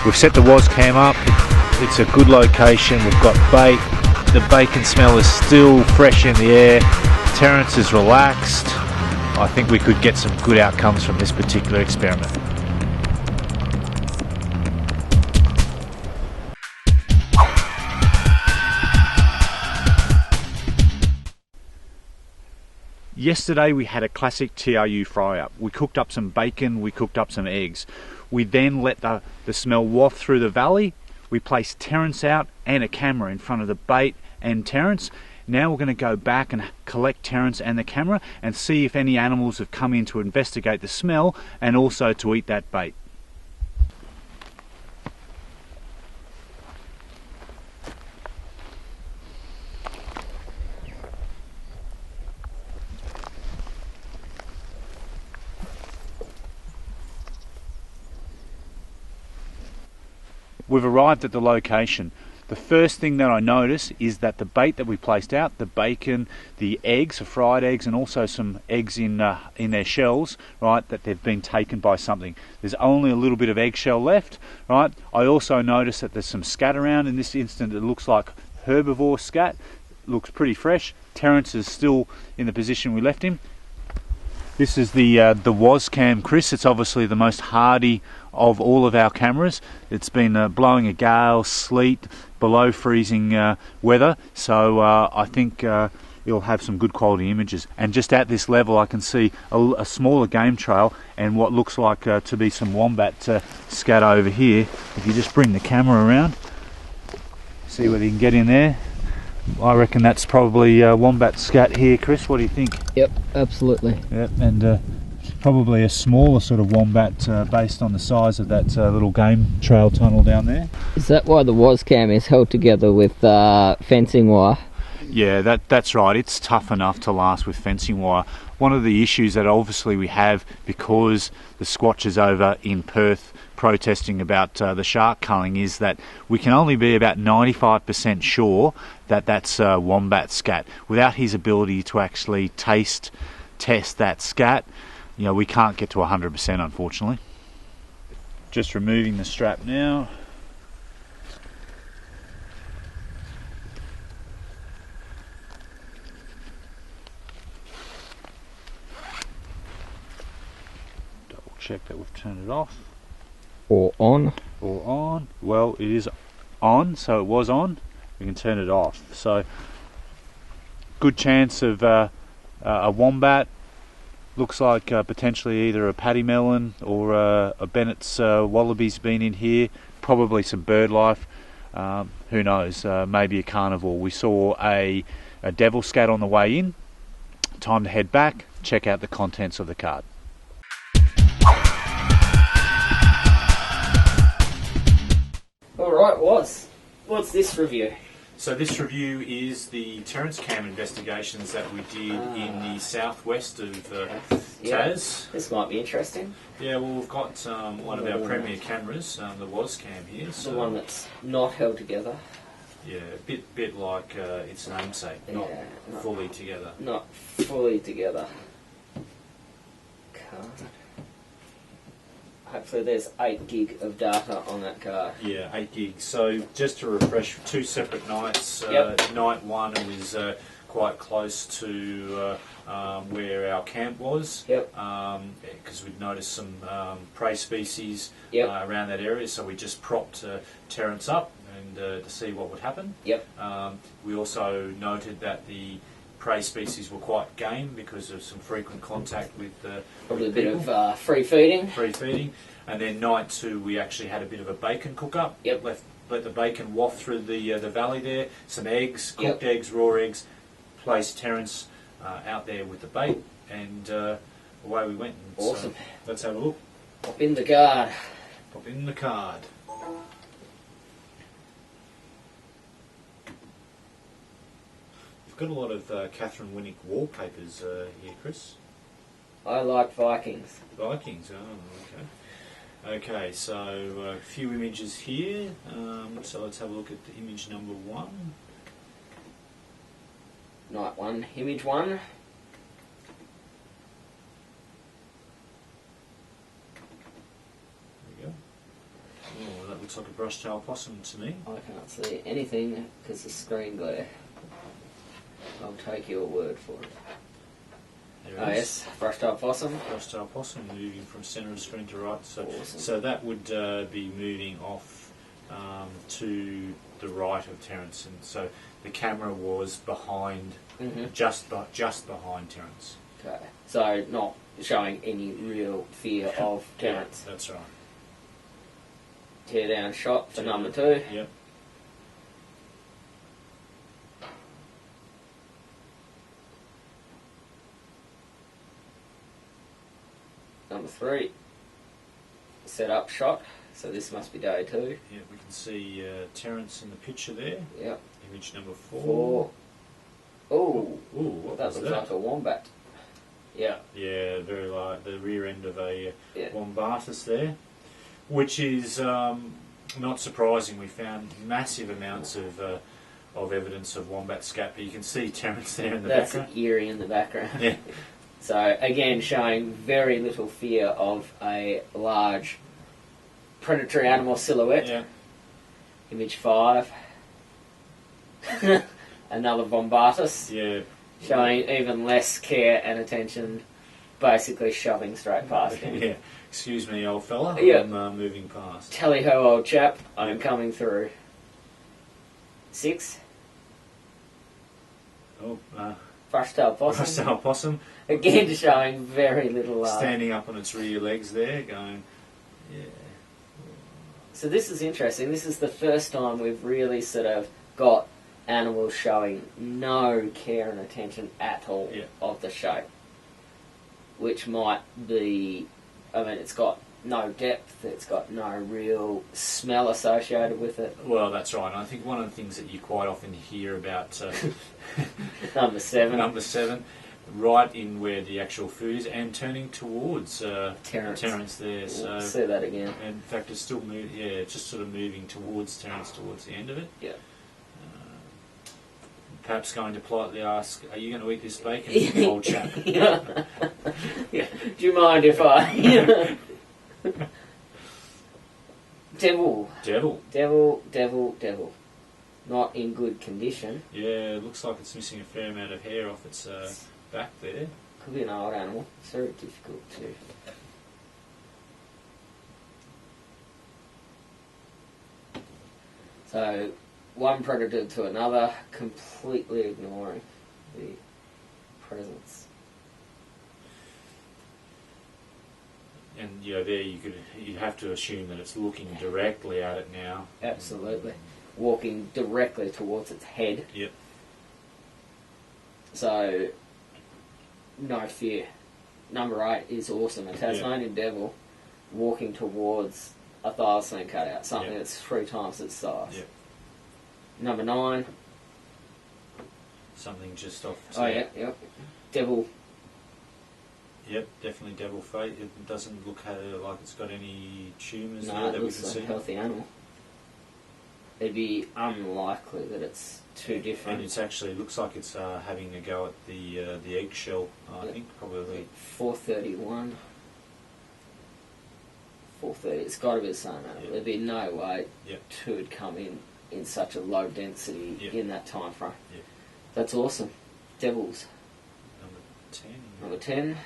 We've set the Waz cam up. It's a good location. We've got bait. The bacon smell is still fresh in the air. Terence is relaxed. I think we could get some good outcomes from this particular experiment. Yesterday we had a classic T.R.U fry up. We cooked up some bacon, we cooked up some eggs. We then let the smell waft through the valley. We placed Terence out and a camera in front of the bait and Terence. Now we're going to go back and collect Terence and the camera and see if any animals have come in to investigate the smell and also to eat that bait. We've arrived at the location. The first thing that I notice is that the bait that we placed out, the bacon, the eggs, the fried eggs, and also some eggs in their shells, right, that they've been taken by something. There's only a little bit of eggshell left, right? I also notice that there's some scat around. In this instant, it looks like herbivore scat. It looks pretty fresh. Terence is still in the position we left him. This is the Waz cam, Chris. It's obviously the most hardy of all of our cameras. It's been blowing a gale, sleet, below freezing weather, so I think it'll have some good quality images. And just at this level I can see a smaller game trail and what looks like to be some wombat scat over here. If you just bring the camera around, see whether you can get in there. I reckon that's probably wombat scat here, Chris. What do you think? Yep, absolutely. Yep, and probably a smaller sort of wombat based on the size of that little game trail tunnel down there. Is that why the Waz cam is held together with fencing wire? Yeah, that's right. It's tough enough to last with fencing wire. One of the issues that obviously we have, because the squatchers over in Perth protesting about the shark culling, is that we can only be about 95% sure that that's wombat scat. Without his ability to actually test that scat, you know, we can't get to 100%, unfortunately. Just removing the strap now. Double check that we've turned it off. Or on. Or on. Well, it is on, so it was on. We can turn it off. So, good chance of a wombat. Looks like potentially either a paddy melon or a Bennett's wallaby's been in here. Probably some bird life. Who knows? Maybe a carnivore. We saw a devil scat on the way in. Time to head back. Check out the contents of the card. All right, what's this review? So this review is the Terence cam investigations that we did in the southwest of Tas. This might be interesting. Yeah, well, we've got one of our premier cameras, the Waz cam here. So the one that's not held together. Yeah, a bit like its namesake, not fully together. Not fully together. Card. Hopefully there's 8 gig of data on that card. Yeah, 8 gigs. So just to refresh, 2 separate nights. Night 1 was quite close to where our camp was. Yep. Because we'd noticed some prey species around that area, so we just propped Terence up and to see what would happen. Yep. We also noted that the prey species were quite game because of some frequent contact with probably a bit of free feeding. And then night 2 we actually had a bit of a bacon cook up. Yep. Let the bacon waft through the valley there. Some eggs, cooked eggs, raw eggs. Placed Terence out there with the bait, and away we went. And awesome. So let's have a look. Pop in the card. Pop in the card. Got a lot of Catherine Winnick wallpapers here, Chris. I like Vikings. Vikings, oh, okay. Okay, so a few images here. So let's have a look at the image number 1. Night 1, image 1. There we go. Oh, that looks looks like a brush-tail opossum to me. I can't see anything because of screen glare. I'll take your word for it. There it is. Yes, brush-tail opossum. Brush-tail opossum moving from centre of the screen to right. So, Awesome. so that would be moving off to the right of Terence, and so the camera was behind, just behind Terence. Okay, so not showing any real fear of Terence. Yeah, that's right. Tear down shot for number 2. Yep. Number 3, set up shot. So this must be day 2. Yeah, we can see Terence in the picture there. Yep. Image number 4. 4. Oh, What that was looks that? like a wombat. Yeah. Yeah, very like the rear end of a Yeah. wombatus there, which is not surprising. We found massive amounts of evidence of wombat scat, but you can see Terence there in the That's background. eerie in the background. Yeah. So again, showing very little fear of a large predatory animal silhouette. Yeah. Image 5. Another wombatus. Yeah. Showing even less care and attention, basically shoving straight past him. Yeah. Excuse me, old fella. Yeah. I'm moving past. Tally ho, old chap, I'm coming through. 6. Oh, Brush-tail opossum. brush-tail opossum Again, showing very little. standing up on its rear legs there, going, yeah. So this is interesting. This is the first time we've really sort of got animals showing no care and attention at all of the shape, which might be, I mean, it's got no depth, it's got no real smell associated with it. Well, that's right. And I think one of the things that you quite often hear about Number 7. Number 7, right in where the actual food is, and turning towards Terence there. So, see that again. in fact, it's still just sort of moving towards Terence towards the end of it. Yeah. Perhaps going to politely ask, "Are you going to eat this bacon, old chap?" Yeah. Do you mind if I? Devil. Not in good condition. Yeah, it looks like it's missing a fair amount of hair off its back there. Could be an old animal. It's very difficult to. So, one predator to another, completely ignoring the presence. And there you have to assume that it's looking directly at it now. Absolutely. Walking directly towards its head. Yep. So, no fear. Number 8 is awesome. A Tasmanian devil walking towards a Thylacine cutout, something that's 3 times its size. Yep. Number 9. Something just off. Yep. Devil. Yep, definitely devil fate. It doesn't look like it's got any tumours No, there it that we looks can like see. a healthy animal. It'd be unlikely that it's too different. And it actually looks like it's having a go at the eggshell. I think probably 431. 430. It's got to be the same animal. Yep. There'd be no way Yep. 2 would come in such a low density Yep. in that time frame. Yep. That's awesome. Devils. number 10. Number 10.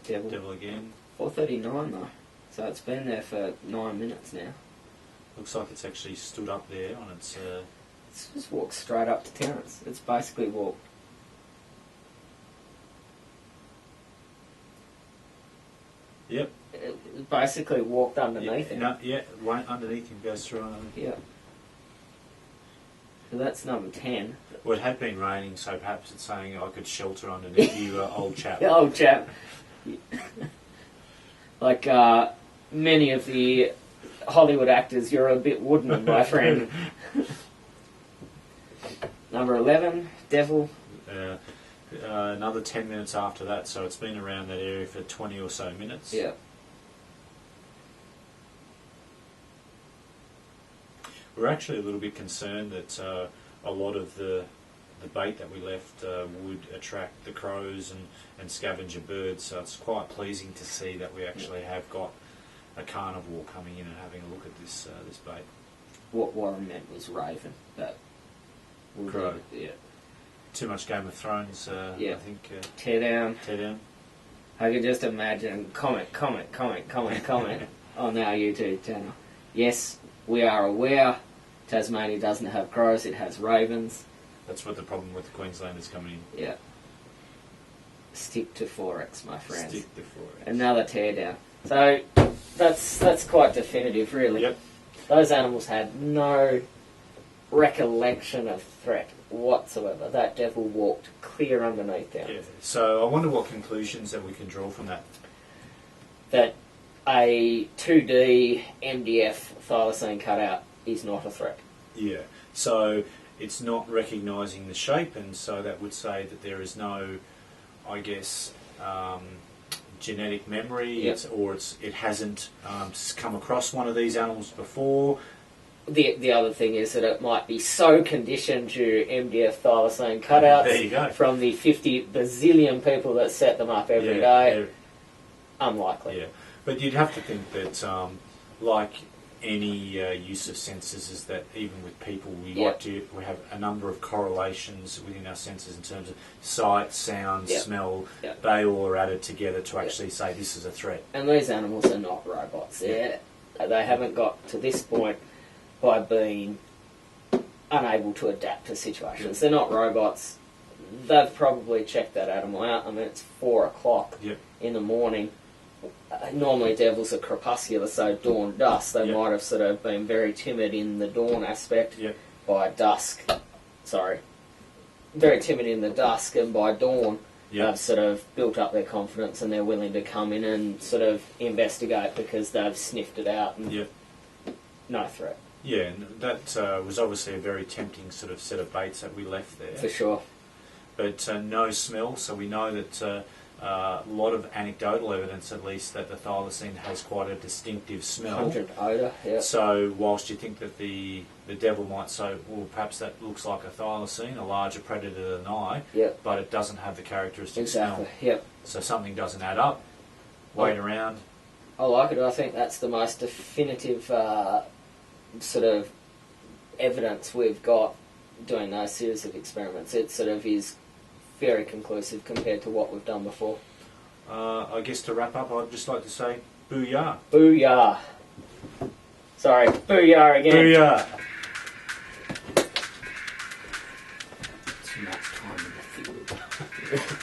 Devil again. 439 though. So it's been there for 9 minutes now. Looks like it's actually stood up there on its. It's just walked straight up to Terence. It's basically walked. Yep. It basically walked underneath him. No, right underneath him, goes through underneath. Yeah. So that's number 10. Well, it had been raining, so perhaps it's saying I could shelter underneath you, old chap. The old chap. Like many of the Hollywood actors, you're a bit wooden, my friend. Number 11, Devil. Another 10 minutes after that, so it's been around that area for 20 or so minutes. Yeah. We're actually a little bit concerned that a lot of the bait that we left would attract the crows and scavenger birds, so it's quite pleasing to see that we actually have got a carnivore coming in and having a look at this this bait. What Warren meant was raven, but Crow. Yeah. Too much Game of Thrones. Yeah. I think. Tear down. Tear down. I can just imagine comment on our YouTube channel. Yes, we are aware Tasmania doesn't have crows, it has ravens. That's what the problem with the Queenslanders coming in. Yeah. Stick to 4X, my friends. Stick to 4X. Another teardown. So that's quite definitive, really. Yep. Those animals had no recollection of threat whatsoever. That devil walked clear underneath them. Yeah. So I wonder what conclusions that we can draw from that. That a 2D MDF thylacine cutout is not a threat. Yeah. So it's not recognising the shape, and so that would say that there is no, I guess, genetic memory, Yep. it hasn't come across one of these animals before. The other thing is that it might be so conditioned to MDF thylacine cutouts There you go. from the 50 bazillion people that set them up every day. Yeah. Unlikely. Yeah, but you'd have to think that, like any use of senses, is that even with people, we have a number of correlations within our senses in terms of sight, sound, smell. Yep. They all are added together to actually say this is a threat. And these animals are not robots. They haven't got to this point by being unable to adapt to situations. They're not robots. They've probably checked that animal out. I mean, it's 4 o'clock in the morning. Normally devils are crepuscular, so dawn, dusk. They might have sort of been very timid in the dawn aspect. By dusk, very timid in the dusk, and by dawn they've sort of built up their confidence and they're willing to come in and sort of investigate because they've sniffed it out and no threat. Yeah, and that was obviously a very tempting sort of set of baits that we left there. For sure. But no smell, so we know that a lot of anecdotal evidence, at least, that the thylacine has quite a distinctive smell. Pungent odour, So whilst you think that the devil might say, well, perhaps that looks like a thylacine, a larger predator than I, but it doesn't have the characteristic smell. So something doesn't add up. Wait around. I like it. I think that's the most definitive sort of evidence we've got doing those series of experiments. It sort of is very conclusive compared to what we've done before. I guess to wrap up, I'd just like to say, booyah. Booyah. Sorry, booyah again. Booyah. Too much time in the field.